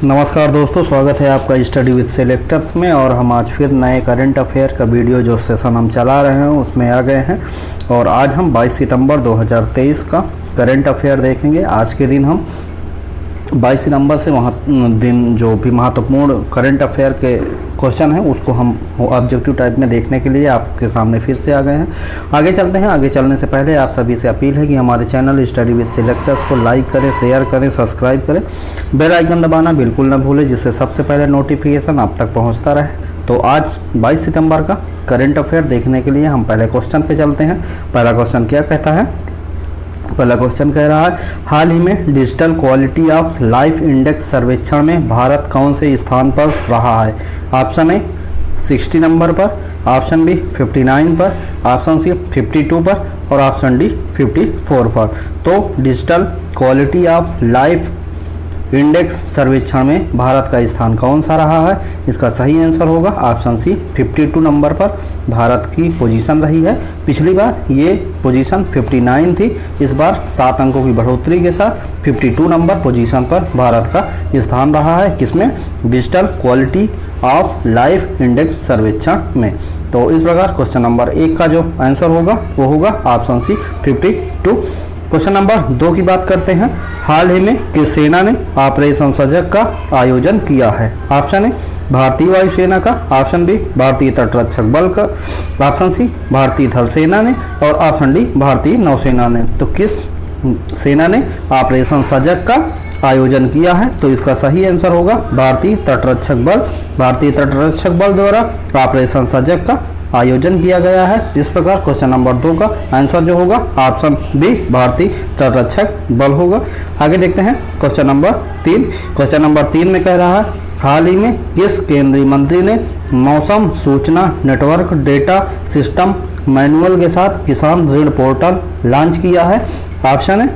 नमस्कार दोस्तों, स्वागत है आपका स्टडी विद सेलेक्टर्स में। और हम आज फिर नए करंट अफेयर का वीडियो जो सेशन हम चला रहे हैं उसमें आ गए हैं। और आज हम 22 सितंबर 2023 का करंट अफेयर देखेंगे। आज के दिन हम 22 सितंबर से दिन जो भी महत्वपूर्ण करंट अफेयर के क्वेश्चन हैं उसको हम ऑब्जेक्टिव टाइप में देखने के लिए आपके सामने फिर से आ गए हैं। आगे चलते हैं। आगे चलने से पहले आप सभी से अपील है कि हमारे चैनल स्टडी विद सिलेक्टर्स को लाइक करें, शेयर करें, सब्सक्राइब करें, बेल आइकन दबाना बिल्कुल न भूलें, जिससे सबसे पहले नोटिफिकेशन आप तक पहुँचता रहे। तो आज 22 सितंबर का करंट अफेयर देखने के लिए हम पहले क्वेश्चन पे चलते हैं। पहला क्वेश्चन क्या कहता है? पहला क्वेश्चन कह रहा है, हाल ही में digital quality of life index सर्वेक्षण में भारत कौन से स्थान पर रहा है? ऑप्शन ए 60 नंबर पर, ऑप्शन बी 59 पर, ऑप्शन सी 52 पर और ऑप्शन डी 54 पर। तो digital quality of life index सर्वेक्षण में भारत का स्थान कौन सा रहा है? इसका सही आंसर होगा ऑप्शन सी 52 नंबर पर भारत की पोजीशन रही है। पिछली बार ये पोजीशन 59 थी, इस बार 7 अंकों की बढ़ोतरी के साथ 52 नंबर पोजीशन पर भारत का स्थान रहा है। किसमें? Digital quality of life index सर्वेक्षण में। तो इस प्रकार क्वेश्चन नंबर 1 का जो आंसर होगा वो होगा ऑप्शन सी 52। क्वेश्चन नंबर 2 की बात करते हैं। हाल ही में किस सेना ने ऑपरेशन सजग का आयोजन किया है? ऑप्शन ए भारतीय वायुसेना का, ऑप्शन बी भारतीय तटरक्षक बल का, ऑप्शन सी भारतीय थल सेना ने और ऑप्शन डी भारतीय नौसेना ने। तो किस सेना ने ऑपरेशन सजग का आयोजन किया है? तो इसका सही आंसर होगा भारतीय तटरक्षक बल। भारतीय तटरक्षक बल द्वारा ऑपरेशन सजग का आयोजन किया गया है। इस प्रकार क्वेश्चन नंबर 2 का आंसर जो होगा ऑप्शन बी भारतीय तटरक्षक बल होगा। आगे देखते हैं क्वेश्चन नंबर 3। क्वेश्चन नंबर 3 में कह रहा है, हाल ही में किस केंद्रीय मंत्री ने मौसम सूचना नेटवर्क डेटा सिस्टम मैनुअल के साथ किसान ऋण पोर्टल लॉन्च किया है? ऑप्शन है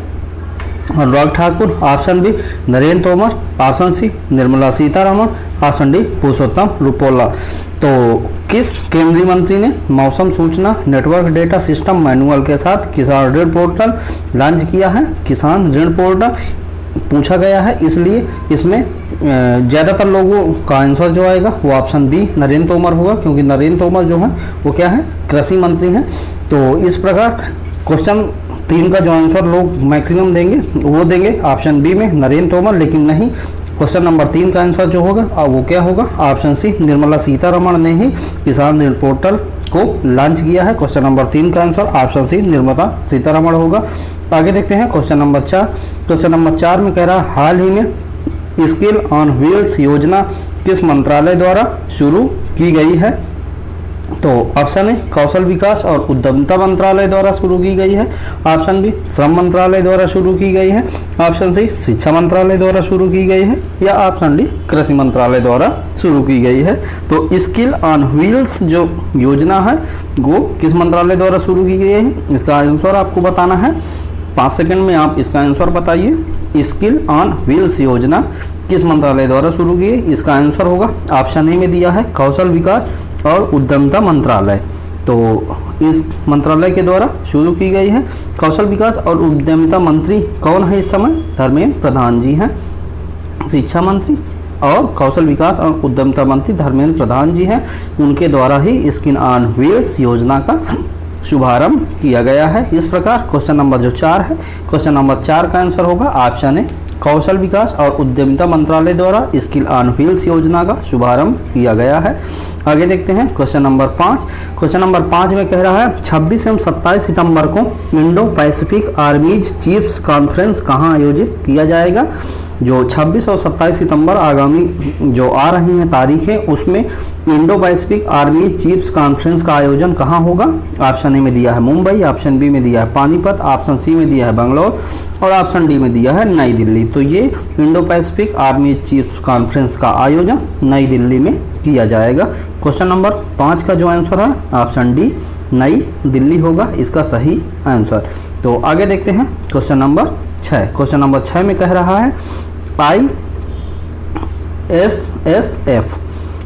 Anurag Thakur, option B Narendra Tomar, option C Nirmala Sitharaman, option D Purushottam Rupala. तो किस केंद्रीय मंत्री ने मौसम सूचना नेटवर्क डेटा सिस्टम मैनुअल के साथ किसान ऋण पोर्टल लॉन्च किया है? किसान ऋण पोर्टल पूछा गया है, इसलिए इसमें ज़्यादातर लोगों का आंसर जो आएगा वो ऑप्शन बी नरेंद्र तोमर होगा, क्योंकि नरेंद्र तोमर जो है वो क्या है? कृषि मंत्री हैं। तो इस प्रकार क्वेश्चन 3 का जो आंसर लोग मैक्सिमम देंगे वो देंगे ऑप्शन बी में नरेंद्र तोमर, लेकिन नहीं, क्वेश्चन नंबर 3 का आंसर जो होगा वो क्या होगा? ऑप्शन सी निर्मला सीतारमण ने ही किसान ऋण पोर्टल को लॉन्च किया है। क्वेश्चन नंबर 3 का answer option C Nirmala Sitharaman होगा। आगे देखते हैं क्वेश्चन नंबर 4। क्वेश्चन नंबर 4 में कह रहा है, हाल ही में स्किल ऑन व्हील्स योजना किस मंत्रालय द्वारा शुरू की गई है? तो ऑप्शन ए कौशल विकास और उद्यमिता मंत्रालय द्वारा शुरू की गई है, ऑप्शन बी श्रम मंत्रालय द्वारा शुरू की गई है, ऑप्शन सी शिक्षा मंत्रालय द्वारा शुरू की गई है या ऑप्शन डी कृषि मंत्रालय द्वारा शुरू की गई है। तो स्किल ऑन व्हील्स जो योजना है वो किस मंत्रालय द्वारा शुरू की गई है? इसका आंसर आपको बताना है। 5 सेकंड में आप इसका आंसर बताइए। स्किल ऑन व्हील्स योजना किस मंत्रालय द्वारा शुरू की है? इसका आंसर होगा ऑप्शन ए में दिया है कौशल विकास और उद्यमिता मंत्रालय। तो इस मंत्रालय के द्वारा शुरू की गई है। कौशल विकास और उद्यमिता मंत्री कौन है इस समय? धर्मेंद्र प्रधान जी हैं। शिक्षा मंत्री और कौशल विकास और उद्यमिता मंत्री धर्मेंद्र प्रधान जी हैं। उनके द्वारा ही स्किल ऑन व्हील्स योजना का शुभारंभ किया गया है। इस प्रकार क्वेश्चन नंबर जो 4 है, क्वेश्चन नंबर 4 का आंसर होगा ऑप्शन ए कौशल विकास और उद्यमिता मंत्रालय द्वारा स्किल ऑन व्हील्स योजना का शुभारंभ किया गया है। आगे देखते हैं क्वेश्चन नंबर 5। क्वेश्चन नंबर 5 में कह रहा है, 26 एवं 27 सितंबर को इंडो पैसिफिक आर्मीज चीफ्स कॉन्फ्रेंस कहाँ आयोजित किया जाएगा? जो 26 और 27 सितंबर आगामी जो आ रही हैं तारीखें, उसमें Indo Pacific army chiefs conference का आयोजन कहाँ होगा? ऑप्शन ए में दिया है मुंबई, ऑप्शन बी में दिया है पानीपत, ऑप्शन सी में दिया है बंगलौर और ऑप्शन डी में दिया है नई दिल्ली। तो ये Indo Pacific army chiefs conference का आयोजन नई दिल्ली में किया जाएगा। क्वेश्चन नंबर 5 का जो आंसर है ऑप्शन डी नई दिल्ली होगा इसका सही आंसर। तो आगे देखते हैं क्वेश्चन नंबर 6। क्वेश्चन नंबर 6 में कह रहा है, ISSF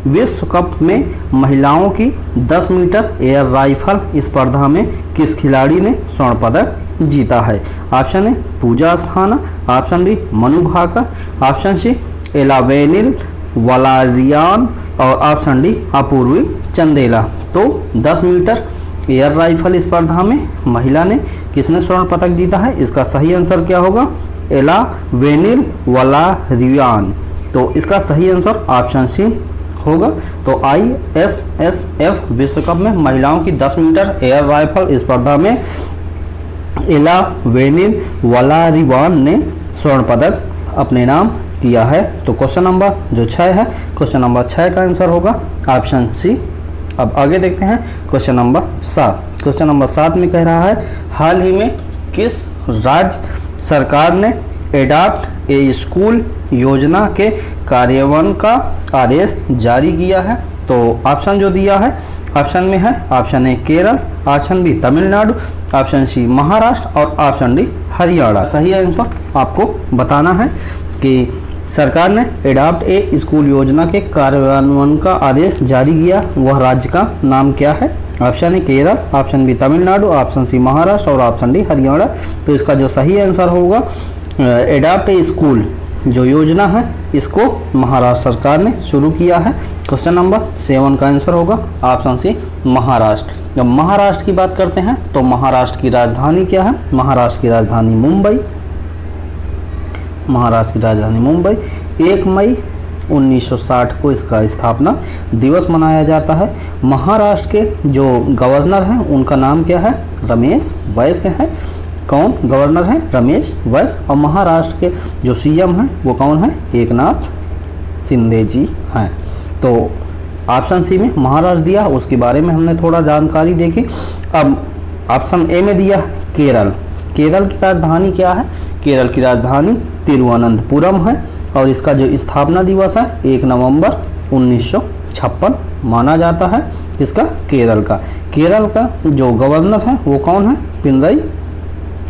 विश्व कप में महिलाओं की 10 मीटर एयर राइफल स्पर्धा में किस खिलाड़ी ने स्वर्ण पदक जीता है? Option A Pooja Asthana, option B Manu Bhaker, option C Elavenil Valarivan और ऑप्शन डी अपूर्वी चंदेला। तो 10 मीटर एयर राइफल स्पर्धा में महिला ने किसने स्वर्ण पदक जीता है? इसका सही आंसर क्या होगा? एलावेनिल वलारियान। तो इसका सही आंसर ऑप्शन सी होगा। तो ISSF विश्व कप में महिलाओं की 10 मीटर एयर राइफल स्पर्धा में एलावेनिल वलारियान ने स्वर्ण पदक अपने नाम किया है। तो क्वेश्चन नंबर जो 6 है, क्वेश्चन नंबर 6 का आंसर होगा ऑप्शन सी। अब आगे देखते हैं क्वेश्चन नंबर 7। क्वेश्चन नंबर 7 में कह रहा है, हाल ही में किस राज्य सरकार ने एडॉप्ट ए स्कूल योजना के कार्यान्वयन का आदेश जारी किया है? तो ऑप्शन जो दिया है, ऑप्शन में है option A Kerala, option B Tamil Nadu, option C Maharashtra और ऑप्शन डी हरियाणा। सही आंसर आपको बताना है कि सरकार ने एडॉप्ट ए स्कूल योजना के कार्यान्वयन का आदेश जारी किया, वह राज्य का नाम क्या है? Option A Kerala, option B Tamil Nadu, option C Maharashtra और ऑप्शन डी हरियाणा। तो इसका जो सही आंसर होगा, एडॉप्ट ए स्कूल जो योजना है इसको महाराष्ट्र सरकार ने शुरू किया है। क्वेश्चन नंबर 7 का आंसर होगा ऑप्शन सी महाराष्ट्र। जब महाराष्ट्र की बात करते हैं तो महाराष्ट्र की राजधानी क्या है? महाराष्ट्र की राजधानी मुंबई। महाराष्ट्र की राजधानी मुंबई। 1 मई 1960 को इसका स्थापना दिवस मनाया जाता है। महाराष्ट्र के जो गवर्नर हैं उनका नाम क्या है? रमेश बैस है। कौन गवर्नर है? रमेश बैस। और महाराष्ट्र के जो सीएम हैं वो कौन है? एकनाथ शिंदे जी हैं। तो ऑप्शन सी में महाराष्ट्र दिया, उसके बारे में हमने थोड़ा जानकारी देखी। अब ऑप्शन ए में दिया केरल। केरल की राजधानी क्या है? केरल की राजधानी तिरुवनंतपुरम है और इसका जो स्थापना दिवस है 1 नवंबर 1956 माना जाता है। इसका केरल का जो गवर्नर है वो कौन है? पिनरई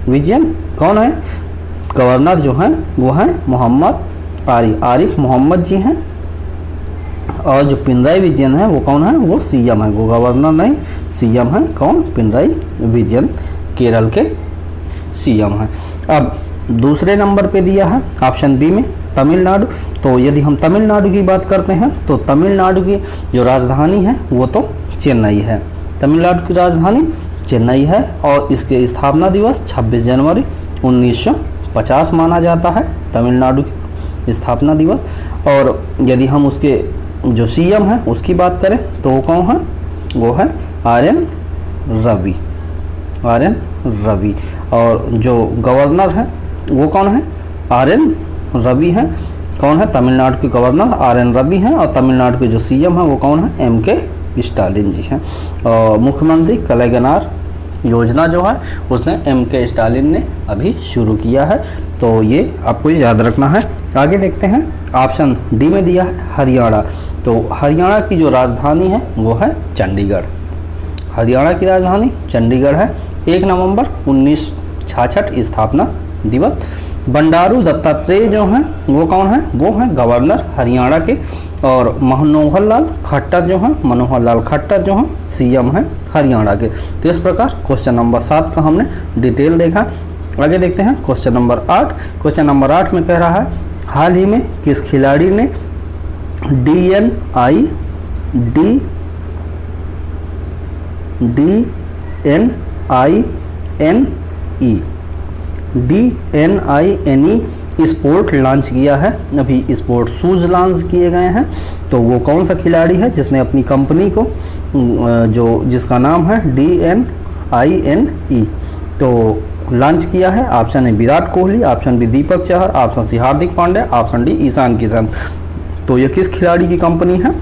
विजयन। कौन है गवर्नर जो है? वो है मोहम्मद आरिफ मोहम्मद जी हैं। और जो पिनरई विजयन है वो कौन है? वो सीएम है, वो गवर्नर नहीं, सीएम है। कौन? पिनरई विजयन केरल के सीएम हैं। अब दूसरे नंबर पे दिया है ऑप्शन बी में तमिलनाडु। तो यदि हम तमिलनाडु की बात करते हैं तो तमिलनाडु की जो राजधानी है वो तो चेन्नई है। तमिलनाडु की राजधानी चेन्नई है और इसके स्थापना दिवस 26 जनवरी 1950 माना जाता है, तमिलनाडु की स्थापना दिवस। और यदि हम उसके जो सीएम है उसकी बात करें तो वो कौन है? वो है RN रवि। और जो गवर्नर है वो कौन है? RN रवि है। कौन है? तमिलनाडु के गवर्नर RN रवि हैं। और तमिलनाडु के जो सीएम है वो कौन है? MK स्टालिन जी हैं। और मुख्यमंत्री कलैगनार योजना जो है उसने MK स्टालिन ने अभी शुरू किया है। तो ये आपको याद रखना है। आगे देखते हैं ऑप्शन डी में दिया है हरियाणा। तो हरियाणा की जो राजधानी है वो है चंडीगढ़। हरियाणा की राजधानी चंडीगढ़ है। 1 नवंबर 1966 स्थापना दिवस। बंडारू दत्तात्रेय जो हैं वो कौन है? वो हैं गवर्नर हरियाणा के। और मनोहर लाल खट्टर जो हैं सीएम हैं हरियाणा के। तो इस प्रकार क्वेश्चन नंबर 7 का हमने डिटेल देखा। आगे देखते हैं क्वेश्चन नंबर 8। क्वेश्चन नंबर 8 में कह रहा है, हाल ही में किस खिलाड़ी ने DNINE स्पोर्ट लॉन्च किया है? अभी स्पोर्ट शूज़ लॉन्च किए गए हैं। तो वो कौन सा खिलाड़ी है जिसने अपनी कंपनी को जिसका नाम है DNINE तो लॉन्च किया है? Option A Virat Kohli, option B Deepak Chahar, option C Hardik Pandya, option D Ishan Kishan. तो ये किस खिलाड़ी की कंपनी है?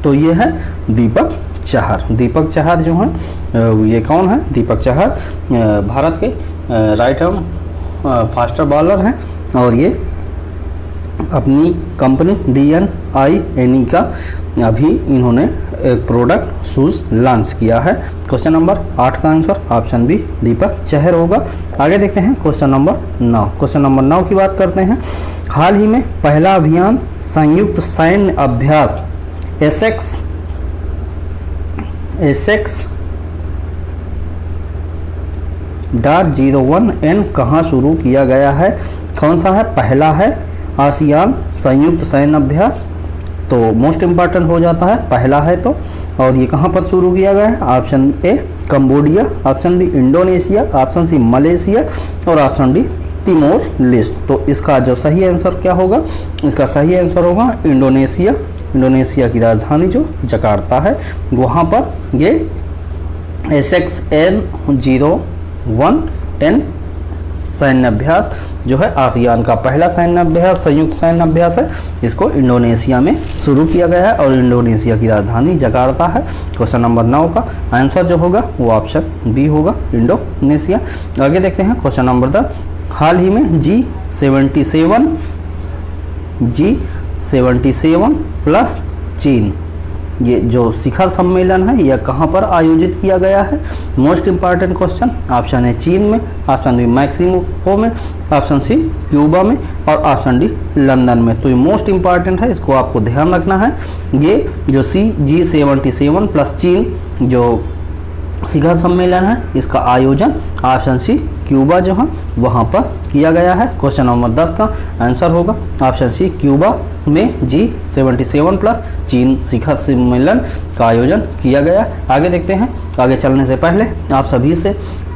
तो ये है दीपक चहर। दीपक चहर जो हैं ये कौन है? दीपक चहर भारत के राइट आर्म फास्टर बॉलर हैं और ये अपनी कंपनी DNINE का अभी इन्होंने एक प्रोडक्ट शूज़ लॉन्च किया है। क्वेश्चन नंबर 8 का answer option B Deepak Chahar होगा। आगे देखते हैं क्वेश्चन नंबर 9। क्वेश्चन नंबर 9 की बात करते हैं। हाल ही में पहला अभियान संयुक्त सैन्य अभ्यास ASEX.01N कहाँ शुरू किया गया है? कौन सा है? पहला है आसियान संयुक्त सैन्य अभ्यास, तो मोस्ट इम्पॉर्टेंट हो जाता है, पहला है तो। और ये कहाँ पर शुरू किया गया है? Option A Cambodia, option B Indonesia, option C Malaysia और ऑप्शन डी तिमोर लेस्ट। तो इसका जो सही आंसर क्या होगा? इसका सही आंसर होगा इंडोनेशिया। इंडोनेशिया की राजधानी जो जकार्ता है, वहाँ पर ये SXN-0110 सैन्य अभ्यास जो है आसियान का पहला सैन्य अभ्यास, संयुक्त सैन्य अभ्यास है, इसको इंडोनेशिया में शुरू किया गया है और इंडोनेशिया की राजधानी जकार्ता है। क्वेश्चन नंबर 9 का आंसर जो होगा वो ऑप्शन बी होगा, इंडोनेशिया। आगे देखते हैं क्वेश्चन नंबर 10। हाल ही में G77 प्लस चीन, ये जो शिखर सम्मेलन है यह कहाँ पर आयोजित किया गया है? Most important question. ऑप्शन है चीन में, ऑप्शन बी मैक्सिको में, ऑप्शन सी क्यूबा में और ऑप्शन डी लंदन में। तो ये मोस्ट इम्पॉर्टेंट है, इसको आपको ध्यान रखना है। ये जो G77 प्लस चीन जो शिखर सम्मेलन है, इसका आयोजन ऑप्शन सी क्यूबा जो है वहाँ पर किया गया है। क्वेश्चन नंबर 10 का आंसर होगा ऑप्शन सी क्यूबा में G77 प्लस चीन शिखर सम्मेलन का आयोजन किया गया। आगे देखते हैं। आगे चलने से पहले आप सभी से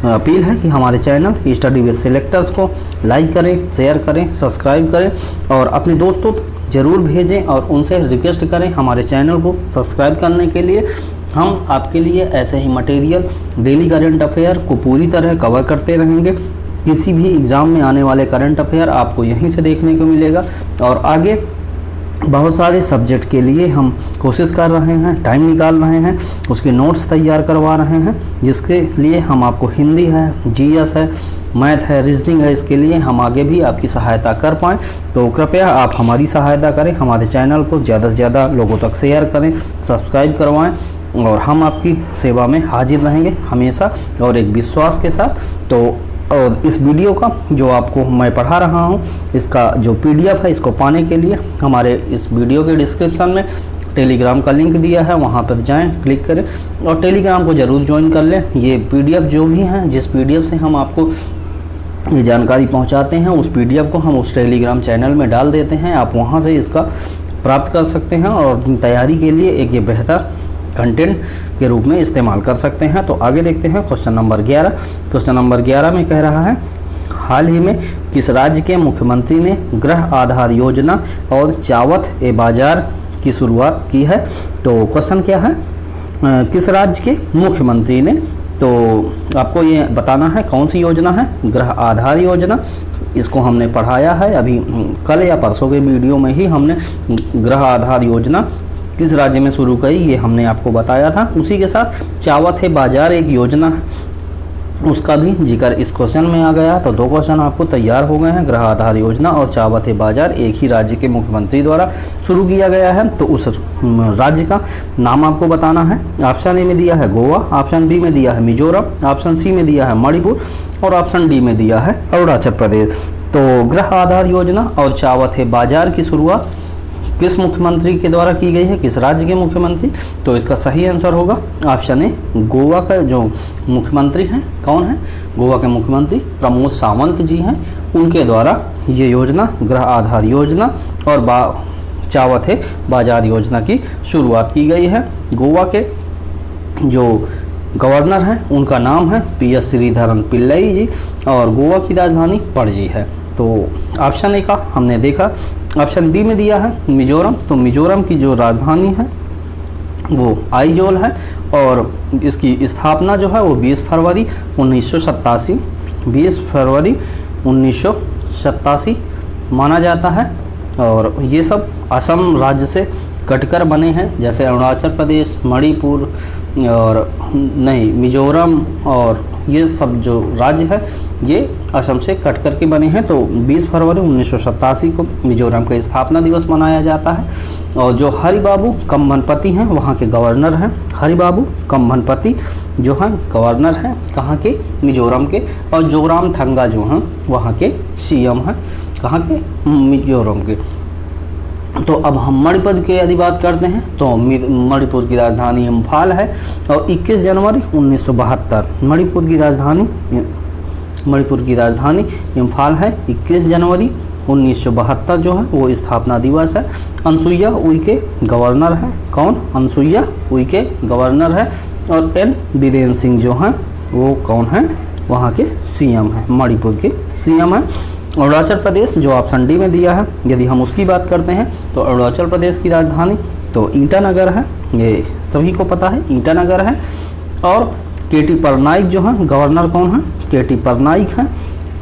अपील है कि हमारे चैनल स्टडी विद सेलेक्टर्स को लाइक करें, शेयर करें, सब्सक्राइब करें और अपने दोस्तों तक जरूर भेजें और उनसे रिक्वेस्ट करें हमारे चैनल को सब्सक्राइब करने के लिए। हम आपके लिए ऐसे ही मटेरियल डेली करंट अफेयर को पूरी तरह कवर करते रहेंगे। किसी भी एग्ज़ाम में आने वाले करंट अफेयर आपको यहीं से देखने को मिलेगा और आगे बहुत सारे सब्जेक्ट के लिए हम कोशिश कर रहे हैं, टाइम निकाल रहे हैं, उसके नोट्स तैयार करवा रहे हैं, जिसके लिए हम आपको हिंदी है, जीएस है, मैथ है, रीजनिंग है, इसके लिए हम आगे भी आपकी सहायता कर पाएँ। तो कृपया आप हमारी सहायता करें, हमारे चैनल को ज़्यादा से ज़्यादा लोगों तक शेयर करें, सब्सक्राइब करवाएँ और हम आपकी सेवा में हाजिर रहेंगे हमेशा और एक विश्वास के साथ। तो और इस वीडियो का जो आपको मैं पढ़ा रहा हूँ, इसका जो PDF है, इसको पाने के लिए हमारे इस वीडियो के डिस्क्रिप्शन में टेलीग्राम का लिंक दिया है, वहाँ पर जाएं, क्लिक करें और टेलीग्राम को ज़रूर ज्वाइन कर लें। ये PDF जो भी हैं, जिस PDF से हम आपको ये जानकारी पहुँचाते हैं, उस PDF को हम उस टेलीग्राम चैनल में डाल देते हैं। आप वहाँ से इसका प्राप्त कर सकते हैं और तैयारी के लिए एक ये बेहतर कंटेंट के रूप में इस्तेमाल कर सकते हैं। तो आगे देखते हैं क्वेश्चन नंबर 11। क्वेश्चन नंबर 11 में कह रहा है, हाल ही में किस राज्य के मुख्यमंत्री ने गृह आधार योजना और चावत ए बाजार की शुरुआत की है? तो क्वेश्चन क्या है, किस राज्य के मुख्यमंत्री ने? तो आपको ये बताना है कौन सी योजना है, गृह आधार योजना। इसको हमने पढ़ाया है अभी कल या परसों के वीडियो में ही हमने गृह आधार योजना किस राज्य में शुरू करी ये हमने आपको बताया था। उसी के साथ चावत है बाजार एक योजना है, उसका भी जिक्र इस क्वेश्चन में आ गया। तो 2 क्वेश्चन आपको तैयार हो गए हैं, गृह आधार योजना और चावत है बाजार एक ही राज्य के मुख्यमंत्री द्वारा शुरू किया गया है। तो उस राज्य का नाम आपको बताना है। ऑप्शन ए में दिया है गोवा, ऑप्शन बी में दिया है मिजोरम, ऑप्शन सी में दिया है मणिपुर और ऑप्शन डी में दिया है अरुणाचल प्रदेश। तो गृह आधार योजना और चावत है बाजार की शुरुआत किस मुख्यमंत्री के द्वारा की गई है, किस राज्य के मुख्यमंत्री? तो इसका सही आंसर होगा ऑप्शन ए, गोवा का जो मुख्यमंत्री हैं, कौन है? गोवा के मुख्यमंत्री प्रमोद सावंत जी हैं, उनके द्वारा ये योजना गृह आधार योजना और चावत है बाजार योजना की शुरुआत की गई है। गोवा के जो गवर्नर हैं उनका नाम है PS श्रीधरन पिल्लई जी और गोवा की राजधानी पणजी है। तो ऑप्शन ए का हमने देखा। ऑप्शन बी में दिया है मिजोरम, तो मिजोरम की जो राजधानी है वो आइजोल है और इसकी स्थापना जो है वो 20 फरवरी 1987 माना जाता है। और ये सब असम राज्य से कटकर बने हैं, जैसे अरुणाचल प्रदेश, मणिपुर और मिजोरम और ये सब जो राज्य है ये असम से कट करके बने हैं। तो 20 फरवरी 1987 को मिजोरम का स्थापना दिवस मनाया जाता है। और जो हरिबाबू कम्भनपति हैं वहाँ के गवर्नर हैं, हरिबाबू कम्भनपति जो हैं गवर्नर हैं कहाँ के? मिजोरम के। और जोराम थंगा जो हैं वहाँ के CM हैं, कहाँ के? मिजोरम के। तो अब हम मणिपुर की यदि बात करते हैं तो मणिपुर की राजधानी इम्फाल है और 21 जनवरी 1972 मणिपुर की राजधानी इम्फाल है। 21 जनवरी 1972 जो है वो स्थापना दिवस है। अनसुईया उइके गवर्नर हैं। कौन? अनसुईया उइके गवर्नर है। और एन बीरेन सिंह जो हैं वो कौन हैं? वहाँ के सीएम हैं, मणिपुर के सीएम हैं। अरुणाचल प्रदेश जो ऑप्शन डी में दिया है, यदि हम उसकी बात करते हैं तो अरुणाचल प्रदेश की राजधानी तो ईटानगर है, ये सभी को पता है, ईटानगर है। और केटी परनाइक जो हैं गवर्नर कौन है? केटी परनाइक हैं।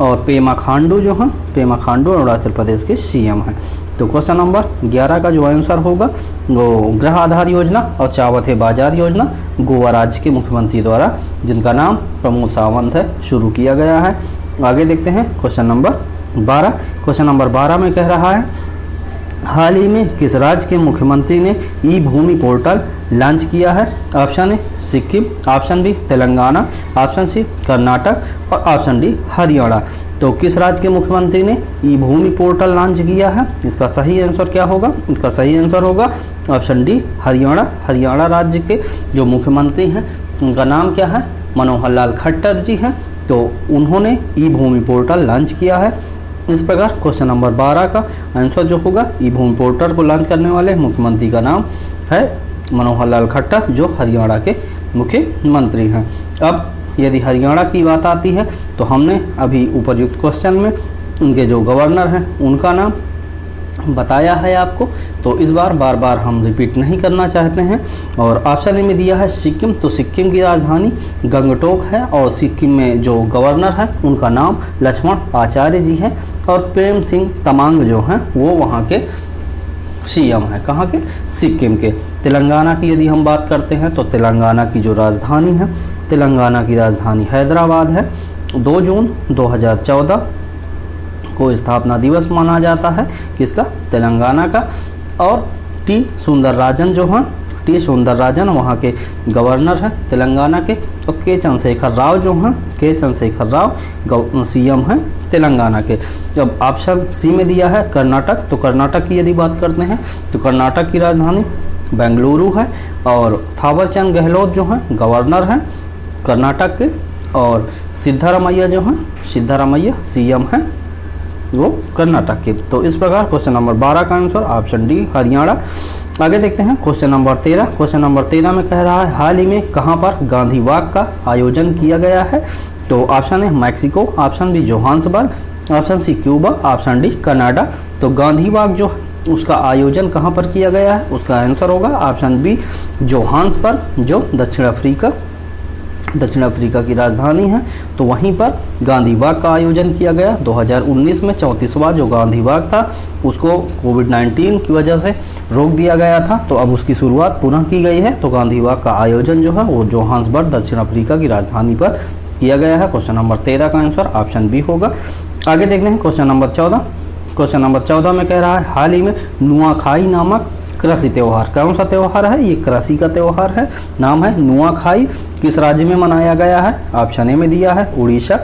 और पेमा खांडू जो हैं, पेमा खांडू अरुणाचल प्रदेश के सीएम हैं। तो क्वेश्चन नंबर 11 का जो आंसर होगा वो गृह आधार योजना और चावथे बाजार योजना गोवा राज्य के मुख्यमंत्री द्वारा, जिनका नाम प्रमोद सावंत है, शुरू किया गया है। आगे देखते हैं क्वेश्चन नंबर 12। क्वेश्चन नंबर 12 में कह रहा है हाल ही में किस राज्य के मुख्यमंत्री ने ई भूमि पोर्टल लॉन्च किया है? Option A Sikkim, option B Telangana, option C Karnataka और ऑप्शन डी हरियाणा। तो किस राज्य के मुख्यमंत्री ने ई भूमि पोर्टल लॉन्च किया है? इसका सही आंसर क्या होगा? इसका सही आंसर होगा ऑप्शन डी हरियाणा। हरियाणा राज्य के जो मुख्यमंत्री हैं उनका नाम क्या है? मनोहर लाल खट्टर जी हैं। तो उन्होंने ई भूमि पोर्टल लॉन्च किया है। इस प्रकार क्वेश्चन नंबर 12 का आंसर जो होगा, ई भूमि पोर्टल को लॉन्च करने वाले मुख्यमंत्री का नाम है मनोहर लाल खट्टर, जो हरियाणा के मुख्यमंत्री हैं। अब यदि हरियाणा की बात आती है तो हमने अभी उपयुक्त क्वेश्चन में उनके जो गवर्नर हैं उनका नाम बताया है आपको, तो इस बार बार हम रिपीट नहीं करना चाहते हैं। और ऑप्शन ए में दिया है सिक्किम, तो सिक्किम की राजधानी गंगटोक है और सिक्किम में जो गवर्नर है उनका नाम लक्ष्मण आचार्य जी हैं। और प्रेम सिंह तमांग जो हैं वो वहाँ के सीएम हैं। कहाँ के? सिक्किम के। तेलंगाना की यदि हम बात करते हैं तो तेलंगाना की जो राजधानी है, तेलंगाना की राजधानी हैदराबाद है। 2 जून 2014 को स्थापना दिवस माना जाता है किसका? तेलंगाना का। और टी सुंदरराजन जो हैं, टी सुंदरराजन वहाँ के गवर्नर हैं तेलंगाना के। और के चंद्रशेखर राव जो हैं, के चंद्रशेखर राव सीएम हैं तेलंगाना के। जब ऑप्शन सी में दिया है कर्नाटक, तो कर्नाटक की यदि बात करते हैं तो कर्नाटक की राजधानी बेंगलुरु है। और थावरचंद गहलोत जो हैं गवर्नर हैं कर्नाटक के। और सिद्धारमैया जो हैं, सिद्धारमैया सीएम हैं वो कर्नाटक के। तो इस प्रकार क्वेश्चन नंबर 12 का आंसर ऑप्शन डी हरियाणा। आगे देखते हैं क्वेश्चन नंबर 13। क्वेश्चन नंबर 13 में कह रहा है हाल ही में कहां पर गांधी वॉक का आयोजन किया गया है? तो option A Mexico, option B Johannesburg, option C Cuba, option D Canada. तो गांधी वॉक जो उसका आयोजन कहां पर किया गया है? उसका आंसर होगा ऑप्शन बी जोहान्सबर्ग, जो दक्षिण अफ्रीका की राजधानी है। तो वहीं पर गांधी वॉक का आयोजन किया गया 2019 में। 34वां जो गांधी वॉक था उसको कोविड-19 की वजह से रोक दिया गया था, तो अब उसकी शुरुआत पुनः की गई है। तो गांधी वॉक का आयोजन जो है वो जोहान्सबर्ग दक्षिण अफ्रीका की राजधानी पर किया गया है। क्वेश्चन नंबर 13 का आंसर ऑप्शन बी होगा। आगे देखते हैं क्वेश्चन नंबर 14। क्वेश्चन नंबर 14 में कह रहा है हाल ही में नुआखाई नामक कृषि त्यौहार, कौन सा त्यौहार है? ये कृषि का त्यौहार है, नाम है नुआखाई। किस राज्य में मनाया गया है? ऑप्शन ए में दिया है उड़ीसा,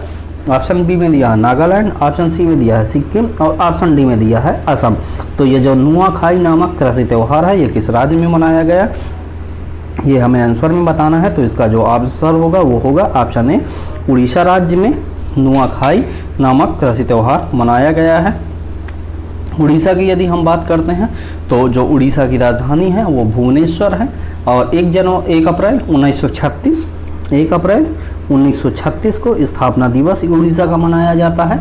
ऑप्शन बी में दिया है नागालैंड, ऑप्शन सी में दिया है सिक्किम और ऑप्शन डी में दिया है असम। तो ये जो नुआखाई नामक कृषि त्यौहार है ये किस राज्य में मनाया गया, ये हमें आंसर में बताना है। तो इसका जो आंसर होगा वो होगा ऑप्शन ए उड़ीसा राज्य में नुआखाई नामक कृषि त्यौहार मनाया गया है। उड़ीसा की यदि हम बात करते हैं तो जो उड़ीसा की राजधानी है वो भुवनेश्वर है। और 1 अप्रैल 1936 को स्थापना दिवस उड़ीसा का मनाया जाता है।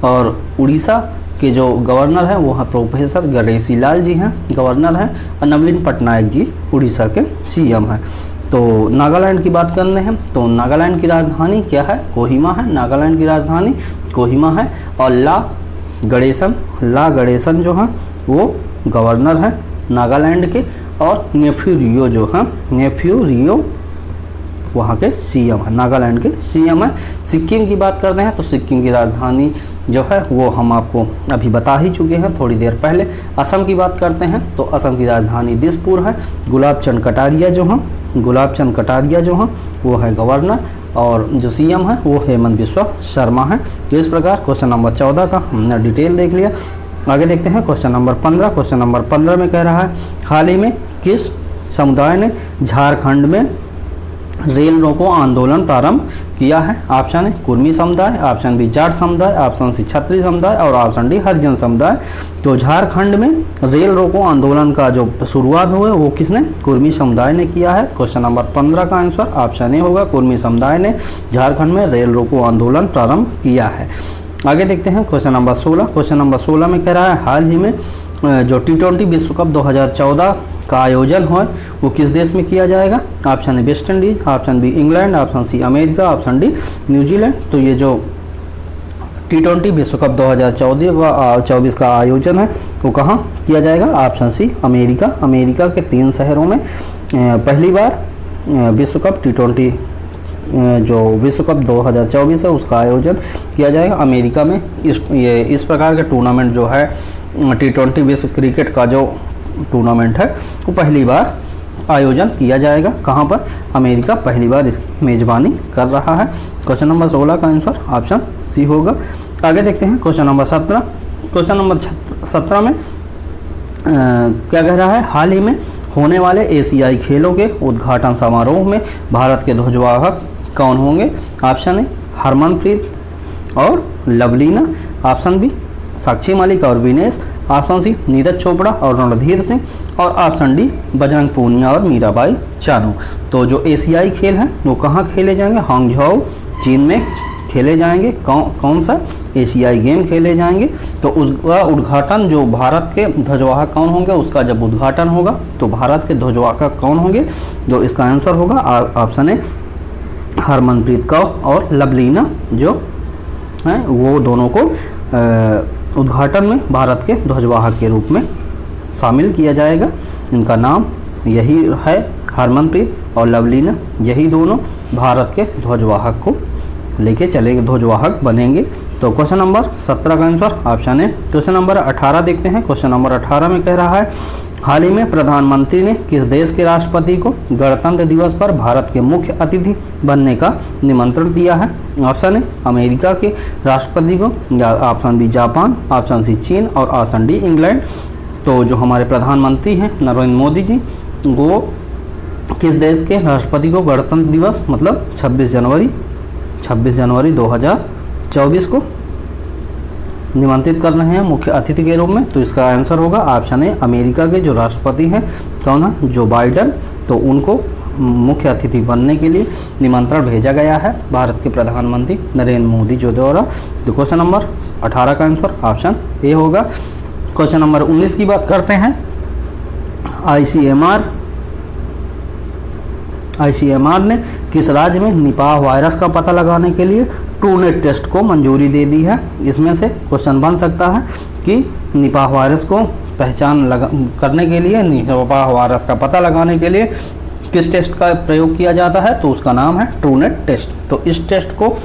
और उड़ीसा के जो गवर्नर हैं वो हैं प्रोफेसर गणेशी लाल जी हैं, गवर्नर हैं। और नवीन पटनायक जी उड़ीसा के सीएम हैं। तो नागालैंड की बात करते हैं तो नागालैंड की राजधानी क्या है? कोहिमा है। नागालैंड की राजधानी कोहिमा है। और ला गणेशन जो हैं वो गवर्नर हैं नागालैंड के। और नेफ्यू रियो जो हैं, नेफ्यू रियो वहाँ के सीएम है, नागालैंड के सीएम है। सिक्किम की बात करते हैं तो सिक्किम की राजधानी जो है वो हम आपको अभी बता ही चुके हैं थोड़ी देर पहले। असम की बात करते हैं तो असम की राजधानी दिसपुर है। गुलाब चंद कटारिया जो हैं वो है गवर्नर। और जो सीएम है वो हेमंत बिस्वा शर्मा है। तो इस प्रकार क्वेश्चन नंबर 14 का हमने डिटेल देख लिया। आगे देखते हैं क्वेश्चन नंबर 15। क्वेश्चन नंबर 15 में कह रहा है हाल ही में किस समुदाय ने झारखंड में रेल रोको आंदोलन प्रारंभ किया है? ऑप्शन ए कुर्मी समुदाय, ऑप्शन बी जाट समुदाय, ऑप्शन सी क्षत्रिय समुदाय और ऑप्शन डी हरिजन समुदाय। तो झारखंड में रेल रोको आंदोलन का जो शुरुआत हुआ वो किसने? कुर्मी समुदाय ने किया है। क्वेश्चन नंबर 15 का आंसर ऑप्शन ए होगा, कुर्मी समुदाय ने झारखंड में रेल रोको आंदोलन प्रारंभ किया है। आगे देखते हैं क्वेश्चन नंबर 16। क्वेश्चन नंबर 16 में कह रहा है हाल ही में जो T20 विश्व कप 2014 का आयोजन है वो किस देश में किया जाएगा? Option A West Indies, option B England, option C America, option D New Zealand. तो ये जो T20 विश्व कप 2024 का आयोजन है वो कहाँ किया जाएगा? Option C America. अमेरिका के 3 शहरों में पहली बार विश्व कप T20 जो विश्व कप 2024 है उसका आयोजन किया जाएगा अमेरिका में। इस प्रकार के टूर्नामेंट जो है T20 विश्व क्रिकेट का जो टूर्नामेंट है वो पहली बार आयोजन किया जाएगा। कहाँ पर? अमेरिका पहली बार इसकी मेज़बानी कर रहा है। क्वेश्चन नंबर 16 का आंसर ऑप्शन सी होगा। आगे देखते हैं क्वेश्चन नंबर 17। क्वेश्चन नंबर 17 में क्या कह रहा है? हाल ही में होने वाले एशियाई खेलों के उद्घाटन समारोह में भारत के ध्वजवाहक कौन होंगे? ऑप्शन ए हरमनप्रीत और लवलीना, ऑप्शन बी साक्षी मलिक और विनेश, ऑप्शन सी नीरज चोपड़ा और रणधीर सिंह और ऑप्शन डी बजरंग पूनिया और मीराबाई चानू। तो जो एशियाई खेल हैं वो कहाँ खेले जाएंगे? हांगझाओ चीन में खेले जाएंगे। कौन सा एशियाई गेम खेले जाएंगे? तो उसका उद्घाटन जो भारत के ध्वजवाहक कौन होंगे उसका जब उद्घाटन होगा तो भारत के ध्वजवाहक कौन होंगे? जो इसका आंसर होगा ऑप्शन ए हरमनप्रीत कौर और लवलीना जो हैं वो दोनों को उद्घाटन में भारत के ध्वजवाहक के रूप में शामिल किया जाएगा। इनका नाम यही है, हरमनप्रीत और लवलीना, यही दोनों भारत के ध्वजवाहक को लेके चलेंगे, ध्वजवाहक बनेंगे। तो क्वेश्चन नंबर 17 का आंसर ऑप्शन है। क्वेश्चन नंबर 18 देखते हैं। क्वेश्चन नंबर 18 में कह रहा है हाल ही में प्रधानमंत्री ने किस देश के राष्ट्रपति को गणतंत्र दिवस पर भारत के मुख्य अतिथि बनने का निमंत्रण दिया है? ऑप्शन ए अमेरिका के राष्ट्रपति को, option B Japan, option C चीन और ऑप्शन डी इंग्लैंड। तो जो हमारे प्रधानमंत्री हैं नरेंद्र मोदी जी वो किस देश के राष्ट्रपति को गणतंत्र दिवस मतलब 26 जनवरी 2024 को निमंत्रित कर रहे हैं मुख्य अतिथि के रूप में? तो इसका आंसर होगा ऑप्शन ए अमेरिका के जो राष्ट्रपति हैं कौन है? जो बाइडन। तो उनको मुख्य अतिथि बनने के लिए निमंत्रण भेजा गया है भारत के प्रधानमंत्री नरेंद्र मोदी जी द्वारा। तो क्वेश्चन नंबर 18 का आंसर ऑप्शन ए होगा। क्वेश्चन नंबर 19 की बात करते हैं। आईसीएमआर ने किस राज्य में निपाह वायरस का पता लगाने के लिए ट्रूनेट टेस्ट को मंजूरी दे दी है? इसमें से क्वेश्चन बन सकता है कि निपाह वायरस को करने के लिए, निपाह वायरस का पता लगाने के लिए किस टेस्ट का प्रयोग किया जाता है? तो उसका नाम है ट्रूनेट टेस्ट। तो इस टेस्ट को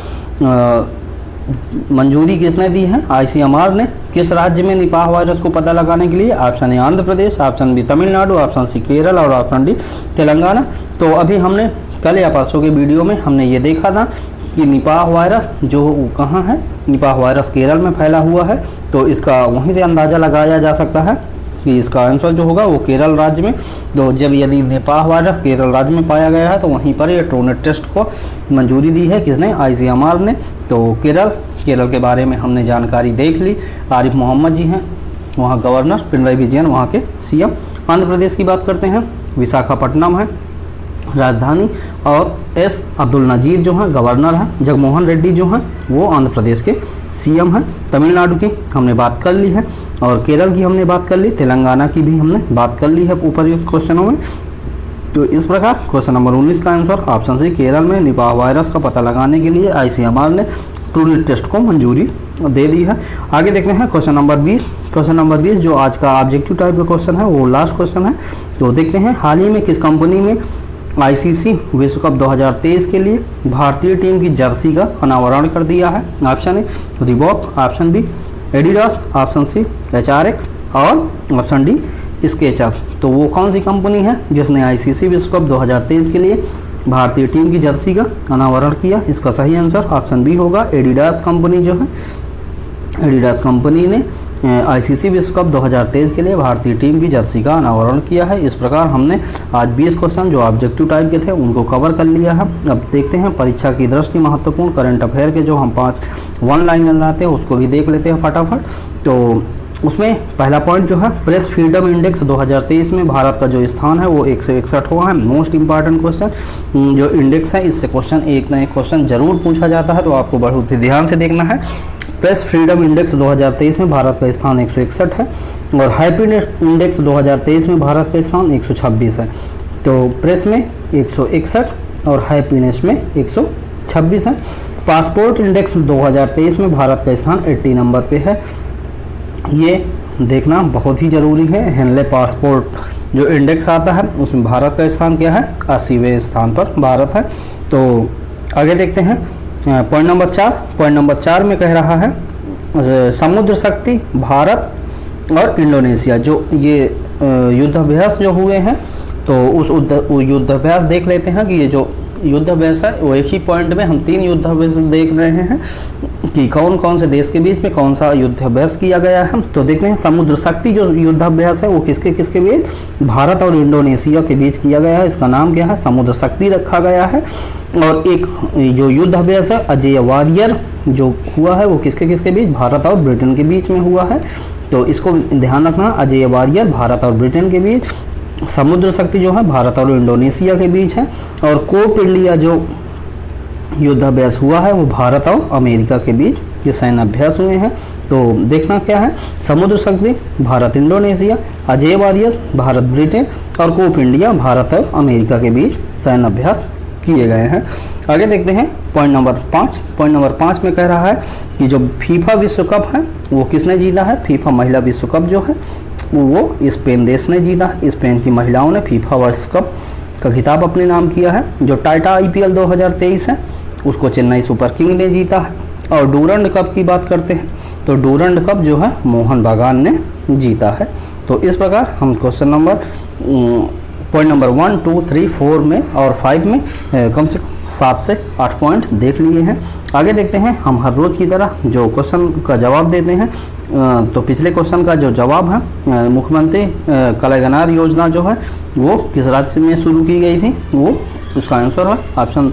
मंजूरी किसने दी है? आईसीएमआर ने। किस राज्य में निपाह वायरस को पता लगाने के लिए? Option A Andhra Pradesh, option B Tamil Nadu, option C Kerala और ऑप्शन डी तेलंगाना। तो अभी हमने कल या परसों के वीडियो में हमने ये देखा था कि निपाह वायरस जो कहाँ है? निपाह वायरस केरल में फैला हुआ है। तो इसका वहीं से अंदाज़ा लगाया जा सकता है कि इसका आंसर जो होगा वो केरल राज्य में। तो जब यदि निपाह वायरस केरल राज्य में पाया गया है तो वहीं पर ये ट्रूनेट टेस्ट को मंजूरी दी है किसने? आईसीएमआर ने। तो केरल के बारे में हमने जानकारी देख ली। आरिफ मोहम्मद जी हैं वहाँ गवर्नर, पिनराई विजयन वहाँ के सीएम। आंध्र प्रदेश की बात करते हैं, विशाखापट्टनम है राजधानी और एस अब्दुल नजीर जो हैं गवर्नर हैं। जगमोहन रेड्डी जो हैं वो आंध्र प्रदेश के सीएम हैं। तमिलनाडु की हमने बात कर ली है और केरल की हमने बात कर ली, तेलंगाना की भी हमने बात कर ली है उपर्युक्त क्वेश्चनों में। तो इस प्रकार क्वेश्चन नंबर 19 का आंसर ऑप्शन सी केरल में निपाह वायरस का पता लगाने के लिए आईसीएमआर ने ट्रूनेट टेस्ट को मंजूरी दे दी है। आगे देखते हैं क्वेश्चन नंबर 20। क्वेश्चन नंबर 20 जो आज का ऑब्जेक्टिव टाइप का क्वेश्चन है वो लास्ट क्वेश्चन है। तो देखते हैं हाल ही में किस कंपनी ने आईसीसी विश्व कप 2023 के लिए भारतीय टीम की जर्सी का अनावरण कर दिया है? Option A Reebok, option B Adidas, option C HRX और ऑप्शन डी स्केचर्स। तो वो कौन सी कंपनी है जिसने आईसीसी विश्व कप 2023 के लिए भारतीय टीम की जर्सी का अनावरण किया? इसका सही आंसर ऑप्शन बी होगा एडिडास कंपनी जो है। एडिडास कंपनी ने आईसीसी विश्व कप 2023 के लिए भारतीय टीम की जर्सी का अनावरण किया है। इस प्रकार हमने आज 20 क्वेश्चन जो ऑब्जेक्टिव टाइप के थे उनको कवर कर लिया है। अब देखते हैं परीक्षा की दृष्टि महत्वपूर्ण करंट अफेयर के जो हम 5 वन लाइनर लाते हैं उसको भी देख लेते हैं फटाफट। तो उसमें पहला पॉइंट जो है, प्रेस फ्रीडम इंडेक्स 2023 में भारत का जो स्थान है वो 161 हुआ है। मोस्ट इंपॉर्टेंट क्वेश्चन जो इंडेक्स है, इससे क्वेश्चन एक ना एक क्वेश्चन जरूर पूछा जाता है, तो आपको बहुत ही ध्यान से देखना है। प्रेस फ्रीडम इंडेक्स 2023 में भारत का स्थान 161 है और हैप्पीनेस इंडेक्स 2023 में भारत का स्थान 126 है। तो प्रेस में 161 और हैप्पीनेस में 126 है। पासपोर्ट इंडेक्स 2023 में भारत का स्थान 80 नंबर पे है। ये देखना बहुत ही ज़रूरी है। हेनले पासपोर्ट जो इंडेक्स आता है उसमें भारत का स्थान क्या है, 80वें स्थान पर भारत है। तो आगे देखते हैं पॉइंट नंबर 4। पॉइंट नंबर 4 में कह रहा है समुद्र शक्ति भारत और इंडोनेशिया जो ये युद्धाभ्यास जो हुए हैं, तो उस युद्धाभ्यास देख लेते हैं कि ये जो युद्धाभ्यास है वो एक ही पॉइंट में हम 3 युद्धाभ्यास देख रहे हैं कि कौन कौन से देश के बीच में कौन सा युद्धाभ्यास किया गया है। तो देख रहे हैं समुद्र शक्ति जो युद्धाभ्यास है वो किसके किसके बीच, भारत और इंडोनेशिया के बीच किया गया है। इसका नाम क्या है, समुद्र शक्ति रखा गया है। और एक जो युद्धाभ्यास है अजय वॉरियर जो हुआ है वो किसके किसके बीच, भारत और ब्रिटेन के बीच में हुआ है। तो इसको ध्यान रखना, अजय वॉरियर भारत और ब्रिटेन के बीच, समुद्र शक्ति जो है भारत और इंडोनेशिया के बीच है। और कोप इंडिया जो युद्धाभ्यास हुआ है वो भारत और अमेरिका के बीच ये सैन्य अभ्यास हुए हैं। तो देखना क्या है, समुद्र शक्ति Bharat Indonesia, Ajay warrior Bharat Britain और कोप इंडिया भारत और अमेरिका के बीच सैन्य अभ्यास किए गए हैं। आगे देखते हैं पॉइंट नंबर 5। पॉइंट नंबर 5 में कह रहा है कि जो फीफा विश्व कप है वो किसने जीता है। फीफा महिला विश्व कप जो है वो स्पेन देश ने जीता है। स्पेन की महिलाओं ने फीफा विश्व कप का खिताब अपने नाम किया है। जो टाटा IPL 2023 है उसको चेन्नई सुपर किंग ने जीता है। और डूरंड कप की बात करते हैं तो डूरंड कप जो है मोहन बागान ने जीता है। तो इस प्रकार हम क्वेश्चन नंबर पॉइंट नंबर 1, 2, 3, 4 में और 5 में कम से कम 7 से 8 पॉइंट देख लिए हैं। आगे देखते हैं हम हर रोज़ की तरह जो क्वेश्चन का जवाब देते हैं। तो पिछले क्वेश्चन का जो जवाब है, मुख्यमंत्री कल्याण योजना जो है वो किस राज्य में शुरू की गई थी, वो उसका आंसर है ऑप्शन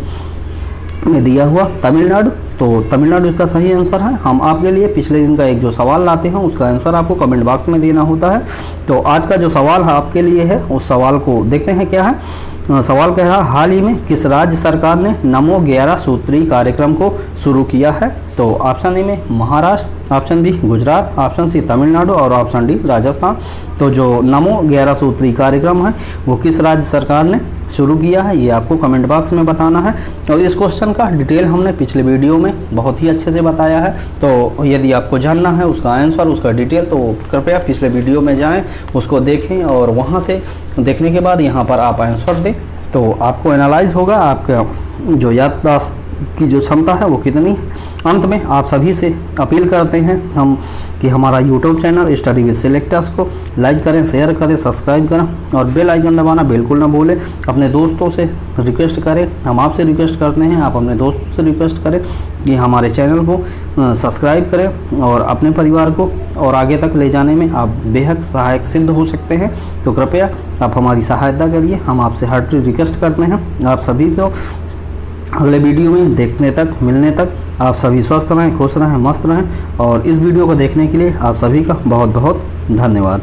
में दिया हुआ तमिलनाडु। तो तमिलनाडु इसका सही आंसर है। हम आपके लिए पिछले दिन का एक जो सवाल लाते हैं उसका आंसर आपको कमेंट बॉक्स में देना होता है। तो आज का जो सवाल है आपके लिए है, उस सवाल को देखते हैं क्या है। सवाल कह रहा, हाल ही में किस राज्य सरकार ने नमो 11 सूत्री कार्यक्रम को शुरू किया है। तो ऑप्शन ए में Maharashtra, option B Gujarat, option C Tamil Nadu और ऑप्शन डी राजस्थान। तो जो नमो 11 सूत्री कार्यक्रम है वो किस राज्य सरकार ने शुरू किया है ये आपको कमेंट बॉक्स में बताना है। और इस क्वेश्चन का डिटेल हमने पिछले वीडियो में बहुत ही अच्छे से बताया है। तो यदि आपको जानना है उसका आंसर, उसका डिटेल, तो कृपया पिछले वीडियो में जाएं, उसको देखें और वहां से देखने के बाद यहाँ पर आप आंसर दें तो आपको एनालाइज होगा आपका जो याददाश्त की जो क्षमता है वो कितनी है। अंत में आप सभी से अपील करते हैं हम कि हमारा YouTube channel study with selectors को लाइक करें, शेयर करें, सब्सक्राइब करें और बेल आइकन दबाना बिल्कुल ना भूलें। अपने दोस्तों से रिक्वेस्ट करें, हम आपसे रिक्वेस्ट करते हैं, आप अपने दोस्तों से रिक्वेस्ट करें कि हमारे चैनल को सब्सक्राइब करें और अपने परिवार को और आगे तक ले जाने में आप बेहद सहायक सिद्ध हो सकते हैं। तो कृपया आप हमारी सहायता करिए, हम आपसे हार्टली रिक्वेस्ट करते हैं। आप सभी को अगले वीडियो में देखने तक, मिलने तक आप सभी स्वस्थ रहें, खुश रहें, मस्त रहें और इस वीडियो को देखने के लिए आप सभी का बहुत बहुत धन्यवाद।